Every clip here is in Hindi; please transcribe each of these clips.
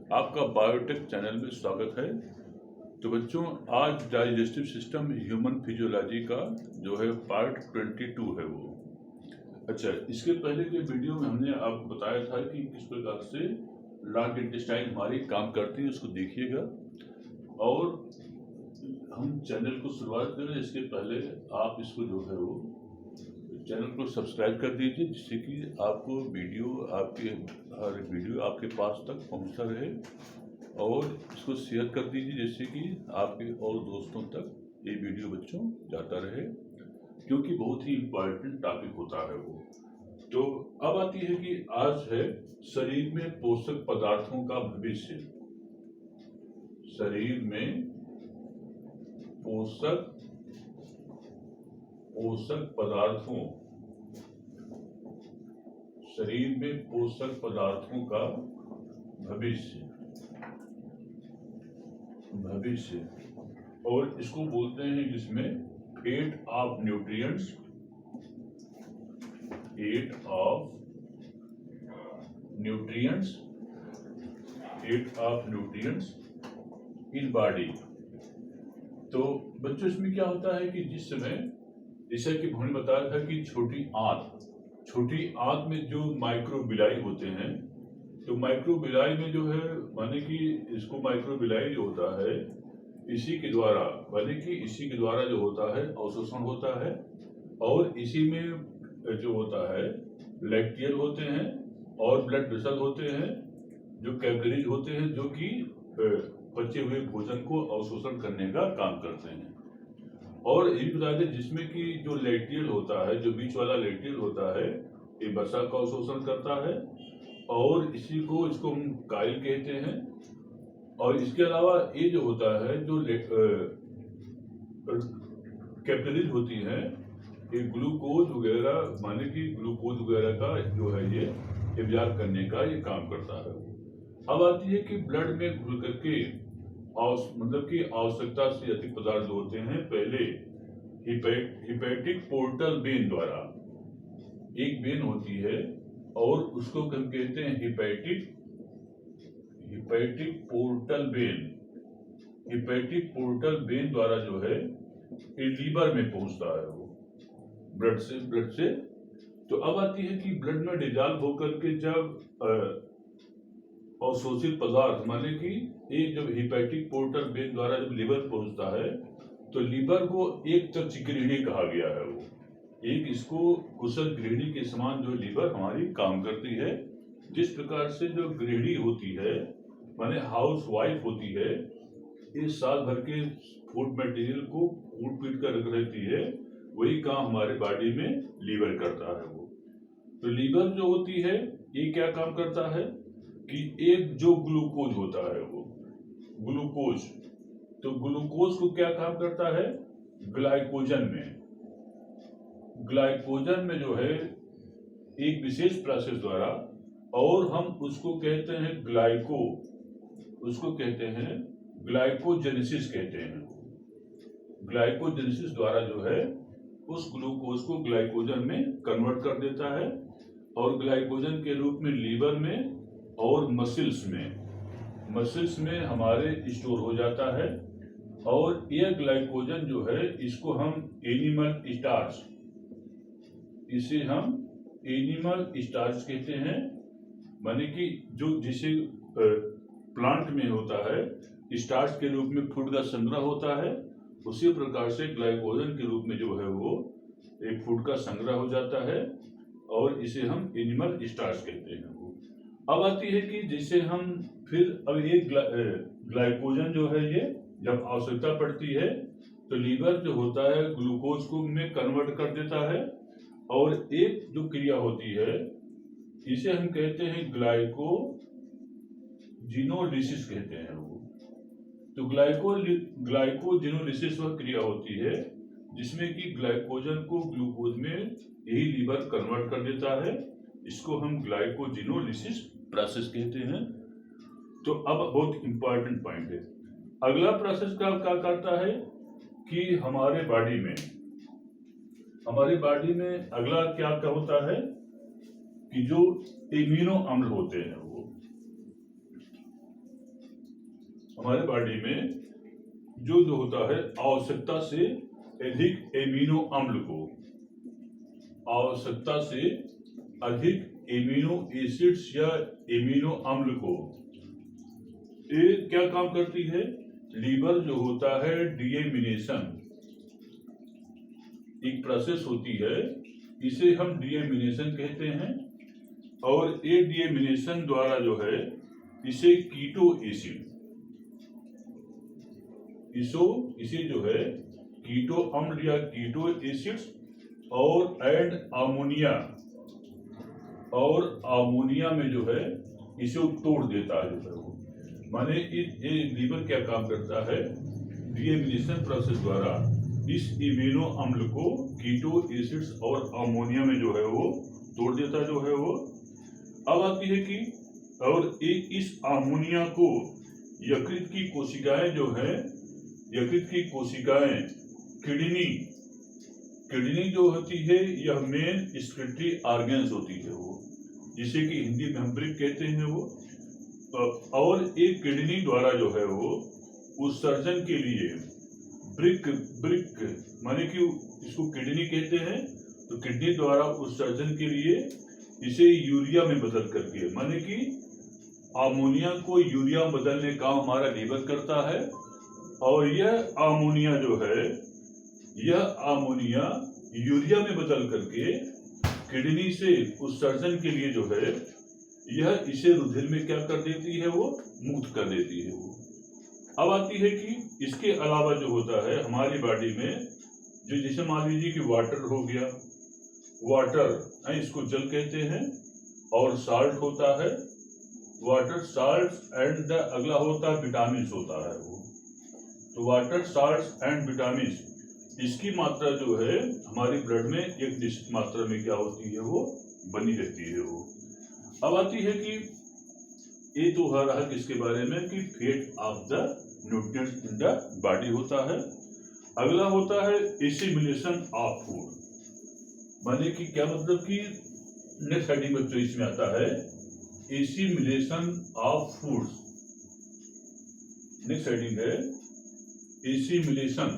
आपका बायोटेक चैनल में स्वागत है। तो बच्चों, आज डाइजेस्टिव सिस्टम ह्यूमन फिजियोलॉजी का जो है पार्ट 22 है वो। अच्छा, इसके पहले के वीडियो में हमने आपको बताया था कि किस प्रकार से लार्ज इंटेस्टाइन हमारी काम करती है, उसको देखिएगा। और हम चैनल को शुरुआत करें इसके पहले आप इसको जो है वो चैनल को सब्सक्राइब कर दीजिए, जिससे कि आपको हर वीडियो आपके पास तक पहुंचता रहे। और इसको शेयर कर दीजिए, जिससे कि आपके और दोस्तों तक ये वीडियो बच्चों जाता रहे, क्योंकि बहुत ही इम्पोर्टेंट टॉपिक होता है वो। तो अब आती है कि आज है शरीर में पोषक पदार्थों का भविष्य। शरीर में पोषक पदार्थों शरीर में पोषक पदार्थों का भविष्य और इसको बोलते हैं जिसमें fate of nutrients in body. तो बच्चों, इसमें क्या होता है कि जिस समय, जैसा कि हमने बताया था कि छोटी आंत में जो माइक्रोबिलाई होते हैं, तो माइक्रोबिलाई में जो है माने कि इसको माइक्रोबिलाई जो होता है इसी के द्वारा जो होता है अवशोषण होता है। और इसी में जो होता है लैक्टियल होते हैं और ब्लड वेसल होते हैं, जो कैपिलरीज होते हैं, जो कि बचे हुए भोजन को अवशोषण करने का काम करते हैं। और ये बता दें जिसमें कि जो लैक्टियल होता है, जो बीच वाला लैक्टियल होता है, ये वसा का अवशोषण करता है और इसको हम काइल कहते हैं। और इसके अलावा ये जो होता है, जो कैपिलरीज होती हैं, ये ग्लूकोज वगैरह का जो है ये एब्जॉर्ब करने का ये काम करता है। अब आती है कि ब्लड में घुल करके मतलब कि आवश्यकता से अधिक पदार्थ जो होते हैं, पहले हिपैटिक पोर्टल वेन द्वारा एक वेन होती है और उसको हम कहते हैं हिपैटिक पोर्टल वेन द्वारा जो है ये लीवर में पहुंचता है वो ब्लड से। तो अब आती है कि ब्लड में डिजॉल्व होकर के जब अवशोषित पदार्थ माने कि ये जब हिपैटिक पोर्टल वेन द्वारा जब लीवर पहुंचता है, तो लीवर को एक तरह गृहिणी कहा गया है वो। एक इसको कुशल गृहिणी के समान जो लीवर हमारी काम करती है। जिस प्रकार से जो गृहिणी होती है माने हाउस वाइफ होती है, इस साल भर के फूड मटेरियल को कूट पीट कर रख रहती है, वही काम हमारे बॉडी में लीवर करता है वो। तो लीवर जो होती है ये क्या काम करता है कि एक जो ग्लूकोज होता है वो ग्लूकोज, तो ग्लूकोज को क्या काम करता है ग्लाइकोजन में जो है एक विशेष प्रोसेस द्वारा, और हम उसको कहते हैं ग्लाइकोजेनेसिस कहते हैं। ग्लाइकोजेनेसिस द्वारा जो है उस ग्लूकोज को ग्लाइकोजन में कन्वर्ट कर देता है और ग्लाइकोजन के रूप में लीवर में और मसल्स में हमारे स्टोर हो जाता है। और यह ग्लाइकोजन जो है इसको हम एनिमल स्टार्च कहते हैं। माने कि जो जिसे प्लांट में होता है स्टार्च के रूप में फूड का संग्रह होता है, उसी प्रकार से ग्लाइकोजन के रूप में जो है वो एक फूड का संग्रह हो जाता है और इसे हम एनिमल स्टार्च कहते हैं। अब आती है कि जिसे हम फिर अब ये ग्लाइकोजन जो है ये जब आवश्यकता पड़ती है तो लीवर जो होता है ग्लूकोज को में कन्वर्ट कर देता है, और एक जो क्रिया होती है इसे हम कहते हैं ग्लाइकोजिनोलिसिस कहते हैं वो। तो ग्लाइकोजिनोलिसिस वह क्रिया होती है जिसमें कि ग्लाइकोजन को ग्लूकोज में यही लीवर कन्वर्ट कर देता है। इसको हम ग्लाइकोजिनोलिसिस प्रोसेस कहते हैं। तो अब बहुत इंपॉर्टेंट पॉइंट है, अगला प्रोसेस क्या करता है कि हमारे बॉडी में अगला क्या होता है कि जो एमिनो अम्ल होते हैं हमारे बॉडी में जो होता है आवश्यकता से अधिक एमिनो अम्ल को, आवश्यकता से अधिक एमिनो एसिड्स या एमिनो अम्ल को, ये क्या काम करती है? लीवर जो होता है डीएमिनेशन, एक प्रोसेस होती है, इसे हम डीएमिनेशन कहते हैं। और ये डीएमिनेशन द्वारा जो है इसे कीटो एसिड, इसे जो है कीटो अम्ल या कीटो एसिड्स और एंड अमोनिया में जो है इसे तोड़ देता है जो है वो। माने ये लीवर क्या काम करता है? डीएमिनेशन प्रोसेस द्वारा इस इम्यूनो अम्ल को कीटो एसिड्स और अमोनिया में जो है वो तोड़ देता जो है वो। अब आती है कि और इस अमोनिया को यकृत की कोशिकाएं जो है, यकृत की कोशिकाएं किडनी जो होती है यह मेन एक्सक्रीटरी ऑर्गन्स होती है वो, जिसे कि हिंदी में हम ब्रिक कहते हैं वो। और एक किडनी द्वारा जो है वो उत्सर्जन के लिए ब्रिक माने कि इसको किडनी कहते हैं, तो किडनी द्वारा उत्सर्जन के लिए इसे यूरिया में बदल करके, माने कि अमोनिया को यूरिया में बदलने का हमारा लीवर करता है। और यह अमोनिया जो है, यह अमोनिया यूरिया में बदल करके किडनी से उत्सर्जन के लिए जो है यह इसे रुधिर में क्या कर देती है वो, मुक्त कर देती है वो। अब आती है कि इसके अलावा जो होता है हमारी बॉडी में, जो जैसे मान लीजिए कि वाटर हो गया, वाटर इसको जल कहते हैं, और साल्ट होता है, वाटर साल्ट एंड अगला होता है विटामिन होता है वो। तो वाटर साल्ट एंड विटामिन, इसकी मात्रा जो है हमारी ब्लड में एक निश्चित मात्रा में क्या होती है वो बनी रहती है वो। अब आती है कि ये तो हो रहा किसके बारे में कि fate of the nutrients in the body होता है। अगला होता है एसिमिलेशन ऑफ फूड, माने कि क्या मतलब कि नेक्स्ट हेडिंग में जो इसमें आता है assimilation of foods. Next heading है एसिमिलेशन,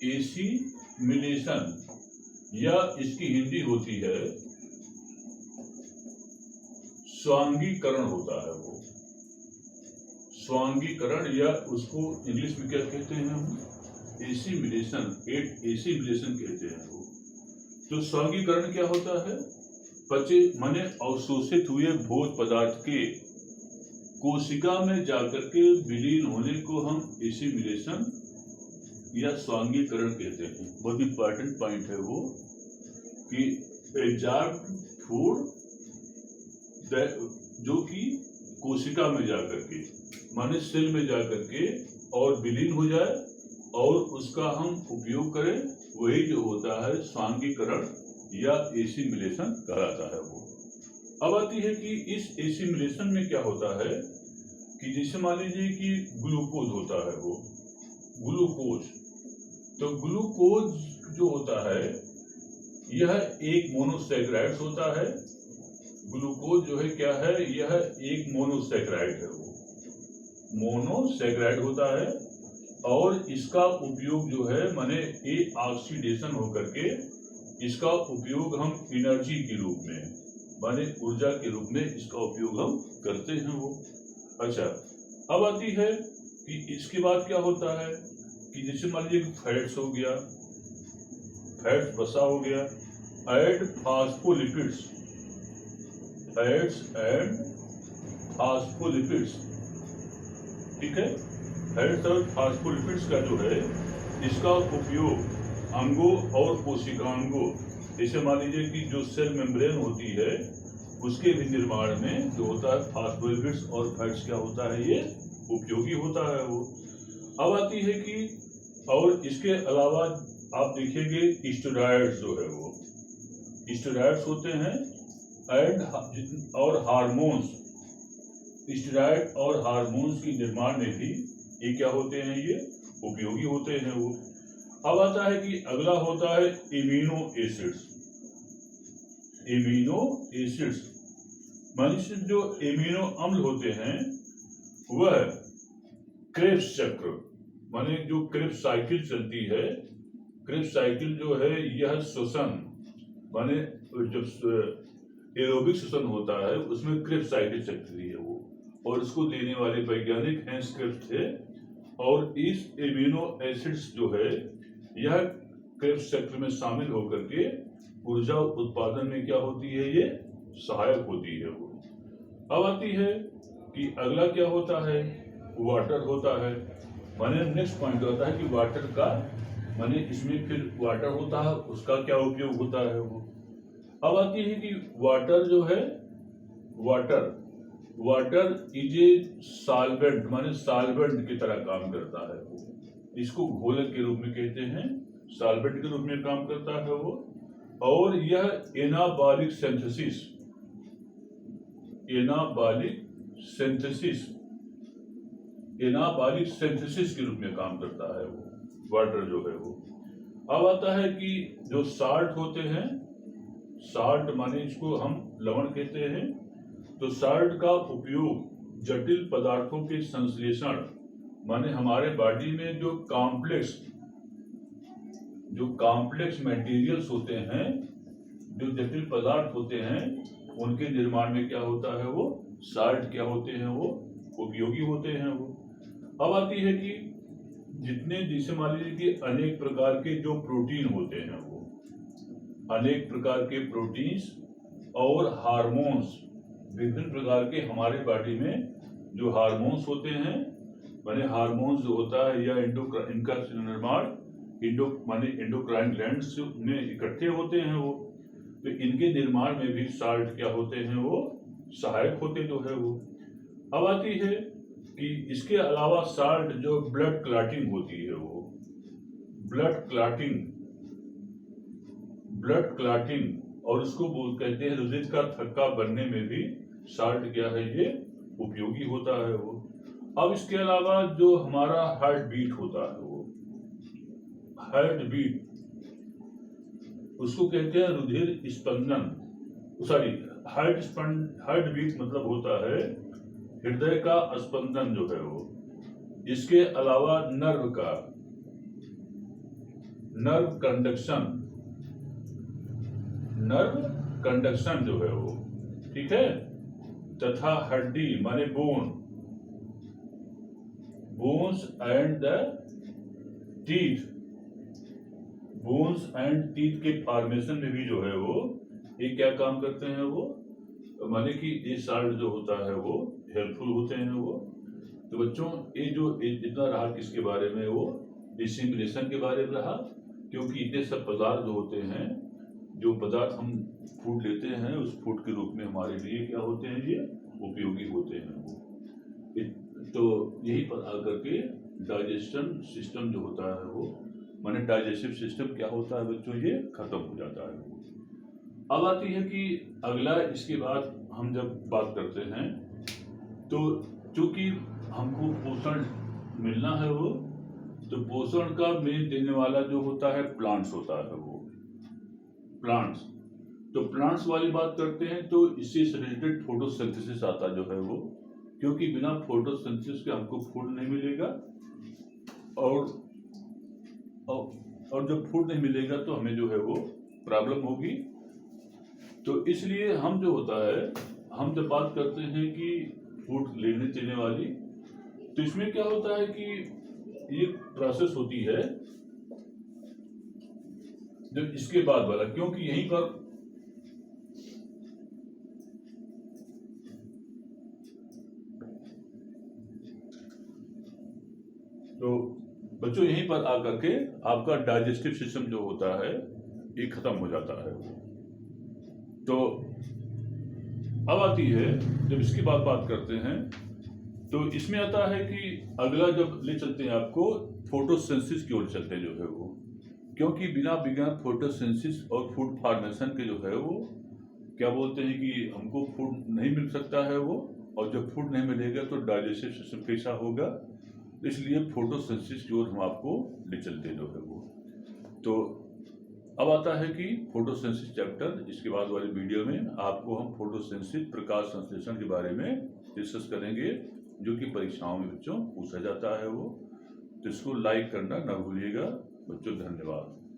एसिमिलेशन या इसकी हिंदी होती है स्वांगीकरण होता है वो, स्वांगीकरण, या उसको इंग्लिश में क्या कहते हैं हम, एसिमिलेशन, एसिमिलेशन कहते हैं वो। तो स्वांगीकरण क्या होता है? पचे माने अवशोषित हुए भोज्य पदार्थ के कोशिका में जाकर के विलीन होने को हम एसिमिलेशन या स्वांगीकरण कहते हैं। बहुत इंपॉर्टेंट पॉइंट है वो कि एब्जॉर्ब फूड जो कि कोशिका में जाकर के माने सेल में जाकर के और विलीन हो जाए और उसका हम उपयोग करें, वही जो होता है स्वांगीकरण या एसिमिलेशन कहलाता है वो। अब आती है कि इस एसिमिलेशन में क्या होता है कि जैसे मान लीजिए कि ग्लूकोज होता है वो, ग्लूकोज, तो ग्लूकोज जो होता है यह एक मोनोसैकेराइड होता है। ग्लूकोज जो है क्या है, यह एक मोनोसैकेराइड है वो, मोनोसैकेराइड होता है। और इसका उपयोग जो है माने ये ऑक्सीडेशन होकर के इसका उपयोग हम एनर्जी के रूप में माने ऊर्जा के रूप में इसका उपयोग हम करते हैं वो। अच्छा, अब आती है कि इसके बाद क्या होता है कि जैसे मान लीजिए फैट्स हो गया, फैट्स वसा हो गया, and phospholipids, fats and phospholipids, ठीक है। फैट्स और फास्फोलिपिड्स का जो है इसका उपयोग अंगों और कोशिकांगों, जैसे मान लीजिए कि जो सेल मेम्ब्रेन होती है उसके भी निर्माण में जो होता है फास्फोलिपिड्स और फैट्स क्या होता है, ये उपयोगी होता है वो। अब आती है कि और इसके अलावा आप देखेंगे स्टेरॉइड्स जो है वो, स्टेरॉइड्स होते हैं एंड और हार्मोन्स, स्टेरॉइड और हार्मोन्स के निर्माण में भी ये क्या होते हैं, ये उपयोगी होते हैं वो। अब आता है कि अगला होता है इम्यूनो एसिड्स, इम्यूनो एसिड्स। मनुष्य जो एमिनो अम्ल होते हैं वह क्रेब्स चक्र माने जो क्रेब्स साइकिल चलती है, क्रेब्स साइकिल जो है यह श्वसन माने जब एरोबिक श्वसन होता है उसमें क्रेब्स साइकिल चलती है वो, और इसको देने वाले वैज्ञानिक हैंस क्रेब्स थे। और इस एमिनो एसिड्स जो है यह क्रेब्स चक्र में शामिल होकर के ऊर्जा उत्पादन में क्या होती है, ये सहायक होती है वो। अब आती है कि अगला क्या होता है, वाटर होता है। माने नेक्स्ट पॉइंट होता है कि वाटर का माने इसमें फिर वाटर होता है, उसका क्या उपयोग होता है वो। अब आती है कि वाटर जो है, वाटर इज ए सॉल्वेंट माने सॉल्वेंट की तरह काम करता है वो, इसको घोलक के रूप में कहते हैं, सॉल्वेंट के रूप में काम करता है वो। और यह एनाबॉलिक सिंथेसिस के रूप में काम करता है वो वाटर जो है वो। अब आता है कि जो साल्ट होते हैं, साल्ट माने इसको हम लवण कहते हैं, तो साल्ट का उपयोग जटिल पदार्थों के संश्लेषण माने हमारे बॉडी में जो कॉम्प्लेक्स मटेरियल्स होते हैं, जो जटिल पदार्थ होते हैं, उनके निर्माण में क्या होता है वो साल्ट क्या होते हैं वो उपयोगी होते हैं वो। अब आती है कि जितने जैसे मान लीजिए कि अनेक प्रकार के जो प्रोटीन होते हैं वो, अनेक प्रकार के प्रोटीन्स और हार्मोन्स, विभिन्न प्रकार के हमारे बॉडी में जो हार्मोन्स होते हैं माने हार्मोन्स जो होता है या इनका निर्माण एंडोक्राइन ग्लैंड्स में इकट्ठे होते हैं वो, तो इनके निर्माण में भी साल्ट क्या होते हैं वो सहायक होते जो है वो। अब आती है कि इसके अलावा साल्ट जो ब्लड क्लॉटिंग होती है वो, ब्लड क्लॉटिंग और उसको कहते हैं हृदय का थक्का बनने में भी साल्ट क्या है ये उपयोगी होता है वो। अब इसके अलावा जो हमारा हार्ट बीट होता है वो, हार्ट बीट उसको कहते हैं रुधिर स्पंदन, सॉरी हार्ट बीट मतलब होता है हृदय का स्पंदन जो है वो। इसके अलावा नर्व कंडक्शन जो है वो, ठीक है, तथा हड्डी माने बोन्स एंड टीथ के फॉर्मेशन में भी जो है वो ये क्या काम करते हैं वो, माने कि ये साल्ट जो होता है वो हेल्पफुल होते हैं वो। तो बच्चों ये जो इतना रहा किसके बारे में, वो डिसिमिनेशन के बारे में रहा, क्योंकि इतने सब पदार्थ जो होते हैं, जो पदार्थ हम फूड लेते हैं उस फूड के रूप में हमारे लिए क्या होते हैं, ये उपयोगी होते हैं वो। तो यही पर आकर के डाइजेशन सिस्टम जो होता है वो माने डाइजेस्टिव सिस्टम क्या होता है बच्चों, ये खत्म हो जाता है। अब आती है कि अगला इसके बाद हम जब बात करते हैं तो चूंकि हमको पोषण मिलना है वो, तो पोषण का मेन देने वाला जो होता है प्लांट्स होता है वो, प्लांट्स। तो प्लांट्स वाली बात करते हैं तो इससे रिलेटेड फोटोसिंथेसिस आता जो है वो, क्योंकि बिना फोटोसिंथेसिस के हमको फूड नहीं मिलेगा, और जब फूड नहीं मिलेगा तो हमें जो है वो प्रॉब्लम होगी। तो इसलिए हम जो होता है, हम जब बात करते हैं कि फूड लेने देने वाली, तो इसमें क्या होता है कि ये प्रोसेस होती है जब इसके बाद वाला, क्योंकि यहीं पर तो बच्चों यहीं पर आकर के आपका डाइजेस्टिव सिस्टम जो होता है ये खत्म हो जाता है। तो अब आती है जब इसकी बात करते हैं तो इसमें आता है कि अगला जब ले चलते हैं आपको फोटोसिंथेसिस की ओर चलते हैं जो है वो, क्योंकि बिना फोटोसिंथेसिस और फूड फॉर्मेशन के जो है वो क्या बोलते हैं कि हमको फूड नहीं मिल सकता है वो, और जब फूड नहीं मिलेगा तो डाइजेस्टिव सिस्टम कैसा होगा, इसलिए फोटोसिंथेसिस की ओर हम आपको ले चलते जो है वो। तो अब आता है कि फोटोसिंथेसिस चैप्टर। इसके बाद वाली वीडियो में आपको हम फोटोसिंथेसिस प्रकाश संश्लेषण के बारे में डिस्कस करेंगे, जो कि परीक्षाओं में बच्चों पूछा जाता है वो। तो इसको लाइक करना ना भूलिएगा बच्चों। धन्यवाद।